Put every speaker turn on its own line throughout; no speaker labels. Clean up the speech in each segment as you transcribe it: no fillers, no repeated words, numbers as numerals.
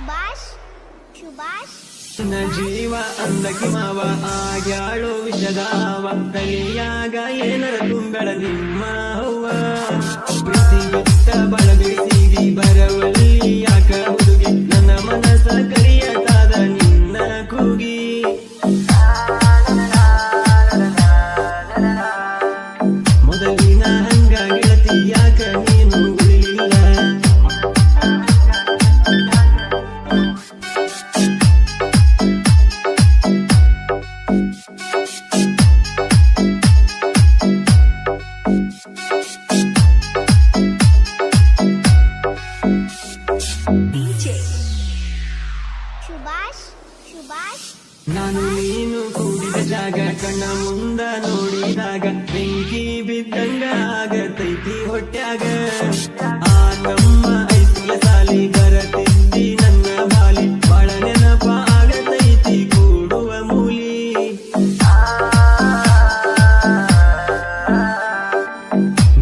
ಸುಭಾಷ್ ಸುಭಾಷ್
ನನ್ನ ಜೀವ ಅಂದಕಿ ಮಾವ ಆಗ್ಯಾಳೋ ವಿಷದಾವ ತಲೆಯಾಗ ಏನರ ತುಂಬಳ ನಿಮ್ಮ ಹವ್ವ ಪ್ರೀತಿ ಬಿಟ್ಟ ಬಳಬಿಸಿದಿ ಬರವಲ್ಲಿ ಯಾಕ ಹುಡುಗಿ ನನ್ನ ಮನಸ ಕರಿಯತಾದ ನಿನ್ನ ಕೂಗಿ ಮೊದಲಿನ ಹಂಗ ಗೆಳತಿ ಯಾಕ ನೀನು ಉಳಿಲಿಲ್ಲ
ಸುಭಾಷ್ ಸುಭಾಷ್
ನಾನು ನೀನು ಕೂಡಿದ ಜಾಗ ಕಣ್ಣ ಮುಂದ ನೋಡಿದಾಗ ಬೆಂಕಿ ಬಿದ್ದಂಗ ಆಗತೈತಿ ಹೊಟ್ಯಾಗ ಆ ನಮ್ಮ ಐಸ್ಕೂಲ ಸಾಲಿ ಬರತಿದ್ದಿ ನನ್ನ ಬಾಲಿ ಬಾಳ ನೆನಪ ಆಗತೈತಿ ಕೂಡುವ ಮೂಲಿ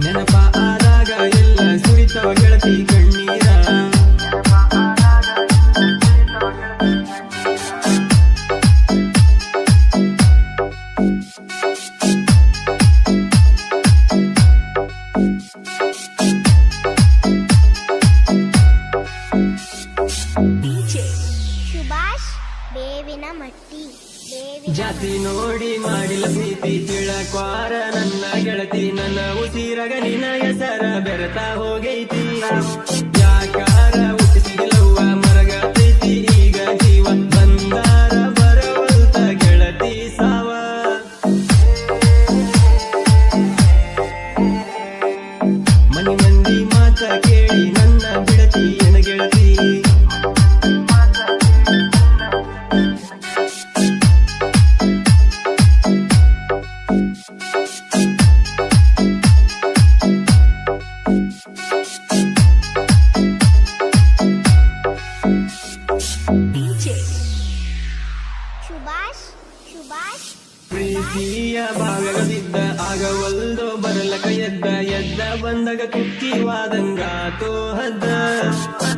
ನೆನಪ ಆದಾಗ ಎಲ್ಲ ಸುರಿತವ ಗೆಳತಿ ಕಣ್ಣೀರ
ಸುಭಾಷ್ ಬೇವಿನ ಮಟ್ಟಿ ಬೇವಿನ
ಜಾತಿ ನೋಡಿ ಮಾಡಿಲ್ಲ ಪ್ರೀತಿ ತಿಳಕ್ವಾರ ನನ್ನ ಗೆಳತಿ ನನ್ನ ಉಸಿರಗ ನಿನ್ನ ಹೆಸರ ಬೆರತಾ ಹೋಗೈತಿ ಯಾಕಾರ ಹುಟ್ಟಿಸಿದಿಲ್ಲವ್ವ ಮರಗತೈತಿ ಈಗ ಜೀವ ಬಂದಾರ ಬರವಲ್ತ ಗೆಳತಿ ಸಾವ ಮನಿ ಮಂದಿ ಮಾತ ಕೇಳಿ ನನ್ನ ಬಿಡತಿ ಎನ ಗೆಳತಿ
ಸುಭಾಷ್ ಸುಭಾಷ್
ಪ್ರೀತಿಯ ಭಾಗವಿದ್ದ ಆಗವಲ್ದೋ ಬರಲಕ ಎದ್ದ ಎದ್ದ ಬಂದಾಗ ಕುಕ್ಕಿವಾದಂಗಾತೋ ಹದ್ದ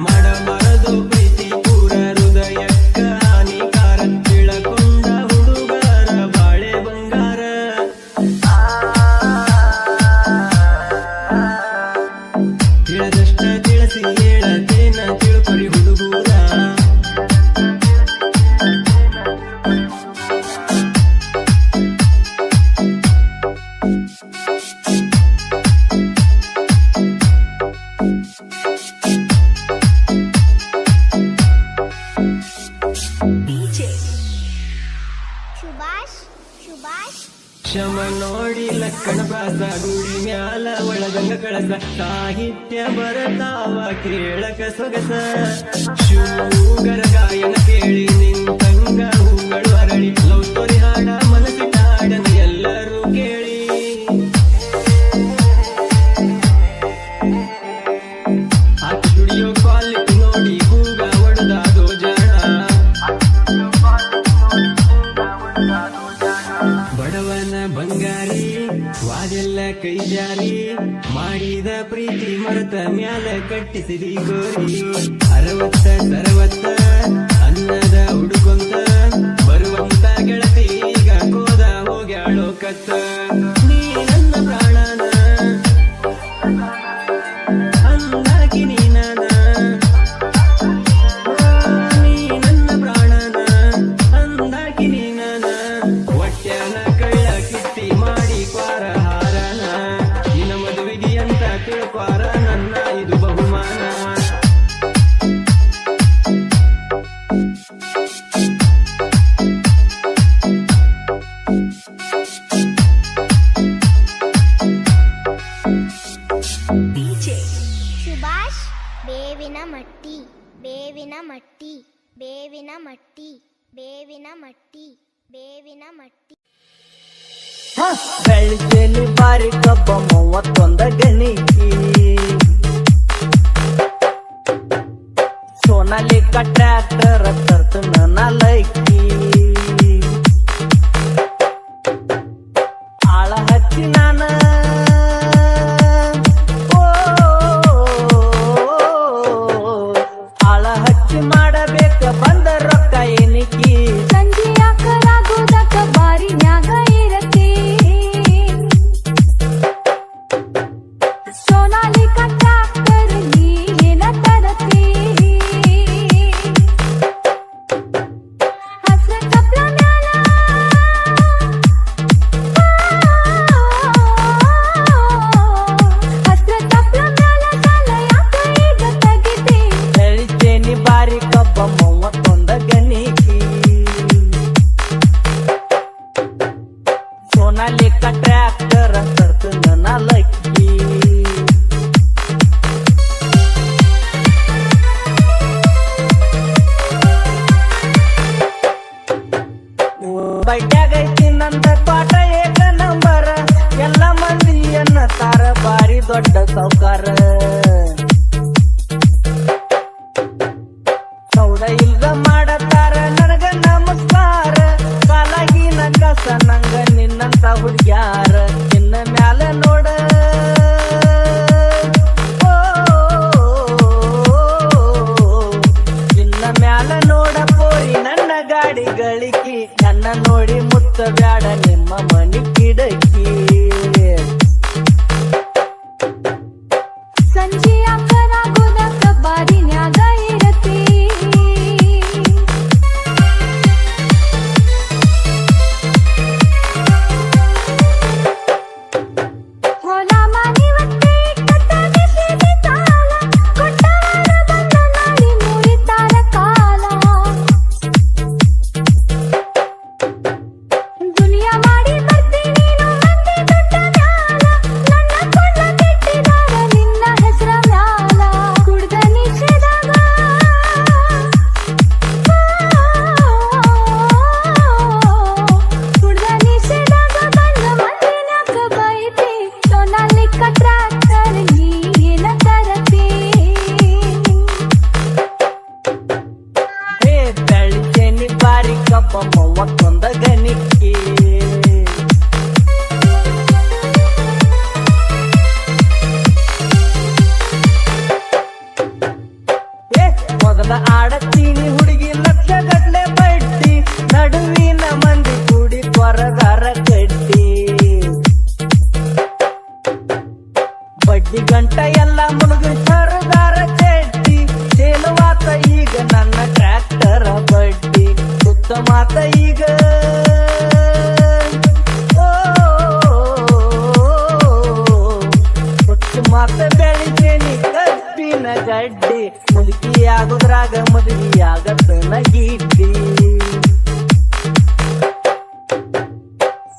ಮಾಡಬಾರದು ಪ್ರೀತಿ ಪೂರ ಹೃದಯಕ್ಕ ಹಾನಿಕಾರ ತಿಳಕೊಂಡ ಹುಡುಗರ ಬಾಳೆ ಬಂಗಾರ ತಿಳಿದಷ್ಟ ತಿಳಿಸಿ ಹೇಳತೇನ ತಿಳ್ಕೊರಿ ಹುಡುಗೂರ
ಸುಭಾಷ್ ಸುಭಾಷ್
ಶಮ ನೋಡಿ ಲಕ್ಕಣ ಪ್ರಾಸ ಗುಡಿ ಮ್ಯಾಲ ಒಳಗಂಗ ಕಳಸ ಸಾಹಿತ್ಯ ಬರತಾವ ಕೇಳಕ ಸೊಗಸ ಶೂಗರ ಗಾಯನ ಕೇಳಿ ನಿಂತಂಗ ಹೂಗಳು ಅರಳಿ ಲವ್ ಸ್ಟೋರಿ ಹಾಡ ಮನಸ್ಸಿಟ್ಟ ಹಾಡನ ಎಲ್ಲರೂ ಕೇಳಿ ಆ ಸ್ಟುಡಿಯೋ ಕ್ವಾಲಿಟಿ ನೋಡಿ ಹೂಗ ಹೊಡೆದಾದೋ ಜಾಣ ಬಡವನ ಬಂಗಾರಿ ವಾದೆಲ್ಲ ಕೈ ಜಾರಿ ಮಾಡಿದ ಪ್ರೀತಿ ಮರೆತ ಮ್ಯಾಲ ಕಟ್ಟಿಸಿದಿ ಗೋರಿ 60 ಅನ್ನದ ಹುಡುಕೊಂತ ಬರುವಂತ ಗೆಳತಿ ಈಗ ಕೋದ ಹೋಗ್ಯಾಳೋ ಕತ್ತ ನೀ ನನ್ನ ಪ್ರಾಣನ ಅಂದಾಕಿ ನೀನನ ನೀ ನನ್ನ ಪ್ರಾಣನ ಅಂದಾಕಿ ನೀನನ ಹೊಟ್ಯಾನ ಕಳ್ಳ ಕಿತ್ತಿ ಮಾಡಿ ಕ್ವಾರ ಹಾರನ ನಿನ್ನ ಮದುವೆಗೆ ಅಂತ ತಿಳ್ಕ್ವಾರ ನನ್ನ ಇದು ಬಹುಮಾನ
ಸುಭಾಷ್ ಬೇವಿನ ಮಟ್ಟಿ ಬೇವಿನ ಮಟ್ಟಿ ಬೇವಿನ ಮಟ್ಟಿ ಬೇವಿನ ಮಟ್ಟಿ ಬೇವಿನ ಮಟ್ಟಿ
ಬೆಳಿಗ್ಗೆಲಿ ಬಾರಿ ಕಬ್ಬ 31 ಗಣಿಗಿ ಸೋನಾಲಿಕ ಟ್ರ್ಯಾಕ್ಟರ್ ತರ್ತನ ನಲೈಕಿ ಆಳ ಹಚ್ಚಿ ನಾನ ಆಳ ಹಚ್ಚಿ ಮಾಡಬೇಕು ದೊಡ್ಡ ಸಾವ್ಕಾರ ಸೌದ ಇಲ್ದ ಮಾಡತಾರ ನನಗ ನಮಸ್ಕಾರ ಕಾಲಾಗಿನ ಕಸ ನಂಗ ನಿನ್ನಂತ ಹುಡ್ಗ್ಯಾರ ನಿನ್ನ ಮ್ಯಾಲ ನೋಡ ನಿನ್ನ ಮ್ಯಾಲ ನೋಡ ಪೋರಿ ನನ್ನ ಗಾಡಿ ಗಳಿಕಿ ನನ್ನ ನೋಡಿ ಮುತ್ತ ಬ್ಯಾಡ ನಿಮ್ಮ ಮನಿ ಕಿಡಕಿ
ಸಂಜೆಯ ಕರಾಗುದಕ್ಕ ಬಾರಿನ್ಯಾಗ ಇರತಿ ಹೊಲ ಮನಿ ಒತ್ತೆ ಕತ್ತಗೆ ಸೇರಿ ತಾಳ ಕೊಟ್ಟವರ ಬಂದ ನಾಡಿ ಮುರಿತಾರ ಕಾಲ ದುನಿಯಾ ಮಾಡಿ ಬರ್ತೀನಿ ನೀನು ಮಂದಿ ದೊಡ್ಡ ಮ್ಯಾಲ ನನ್ನ ಕೊಳ್ಳ ಕೆಟ್ಟಿದಾಗ ನಿನ್ನ ಹೆಸರ ಮ್ಯಾಲ ಕುಡ್ದ ನಿಷೇಧಾಗ ಕುಡ್ದ ನಿಷೇಧಾಗ ಬಂದ ಮಂದಿನ್ಯಾಕ ಬೈತಿ ಸೋನಾಲಿಕ ಟ್ರ್ಯಾಕ್ಟರ್ ನೀ ಏನ ತರತಿ
ಹೇ ಬೆಳಿತೇನಿ ಬಾರಿ ಕಬ್ಬ ಮೂವತ್ತೊಂದ ಗಣಿಕೆ ಮೊದಲ ಆಡತೀನಿ ಹುಡುಗಿ ಲಕ್ಷ ಗಟ್ಲೆ ಬಡ್ಡಿ ನಡುವಿನ ಮಂದಿ ಕೂಡಿ ಕೊರದಾರ ಕಡ್ಡಿ ಬಡ್ಡಿ ಗಂಟ ಎಲ್ಲ ಮುಳುಗಿ ಸರದಾರ ಚಡ್ಡಿ ತೇಲುವಾತ ಈಗ ನನ್ನ ಟ್ರ್ಯಾಕ್ಟರ್ ಬಡ್ಡಿ ಸುತ್ತ ಮಾತ ಈಗ ಸುತ್ತ ಮಾತ ಬೆಳಿತೇನಿ ಕಬ್ಬಿನ ಗಡ್ಡಿ ಮುದುಕಿ ಆಗುದ್ರಾಗ ಮದುವೆ ಆಗತ್ತನ ಗಿಡ್ಡಿ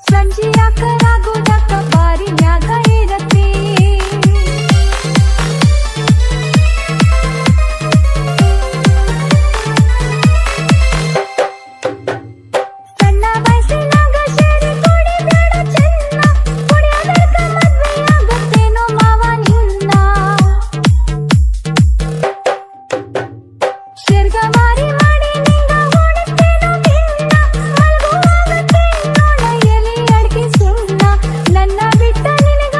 ಸಂಜೆಯ ಕರಾಗುದಕ್ಕ ಬಾರಿನ್ಯಾಗ ಇರತಿ ಸಣ್ಣ ವಯಸ್ಸಿನಾಗ ಸೇರಿ ಕುಡಿಬೇಡ ಚೆನ್ನ ಕುಡಿಯೋದಕ್ಕ ಮದ್ವೆಯಾಗತ್ತೇನೋ ಮಾವ ನಿನ್ನ ಶೇರ್ಗ ಮಾರಿ ಮಾಡಿ ನಿಂಗ ಓಡಿಸ್ತೇನೋ ನಿನ್ನ ಮಲ್ಗುವಾಗತ್ತೇನೋಣ ಎಲಿ ಅಡ್ಗೆ ಸುಣ್ಣ ನನ್ನ ಬಿಟ್ಟ ನಿನಗ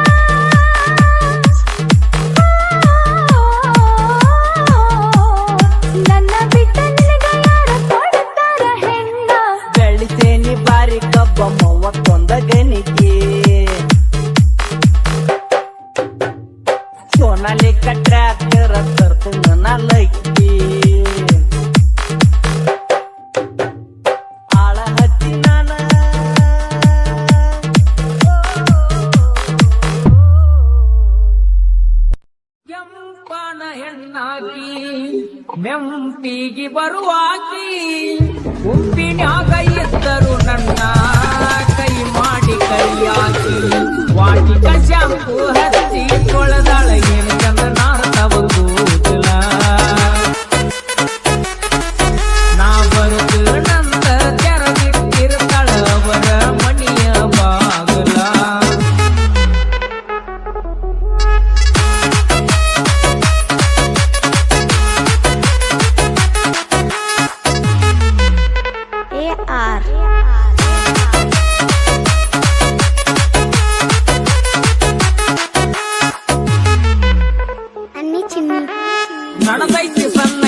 ನನ್ನ ಬಿಟ್ಟ ನಿನಗ ಯಾರು ಕೊಡ್ತಾರ ಹೆಣ್ಣ
ಬೆಳಿತೇನಿ ಬಾರಿ ಕಬ್ಬ ಮೂವತ್ತೊಂದ ಗಣಿಕೆ ಸೋನಾಲಿಕ ಟ್ರ್ಯಾಕ್ಟರ್ ತರ್ತನ ನಲಕ್ಕಿ ಆಳ ಹತ್ತಿ ನಾನ ಕೆಂಪನ ಹೆಣ್ಣಾಕಿ ನೆಂಪಿಗೆ ಬರುವಾಕಿ ಉಪ್ಪಿನ್ಯಾಗ ಇದ್ದರು ನನ್ನ ಕೈ ಮಾಡಿ ಕೈಯಾಕಿ ವಾಟಿಕ ಶಾಂಪು ಹಚ್ಚಿ ಕೊಳದಾಳ ಏನು ಚಂದ ನಾರ್ತವ ಕೂದಲ ನಾ ಬರುತ್ತ ನಂದ ತೆರಗಿಟ್ಟಿರ್ತಾಳ ಅವರ ಮಣಿಯ ಬಾಗಲ
AR
ಅನ್ನಿ ಚಿನ್ನಿ
ನಡೆದೈತಿ ಸಣ್ಣ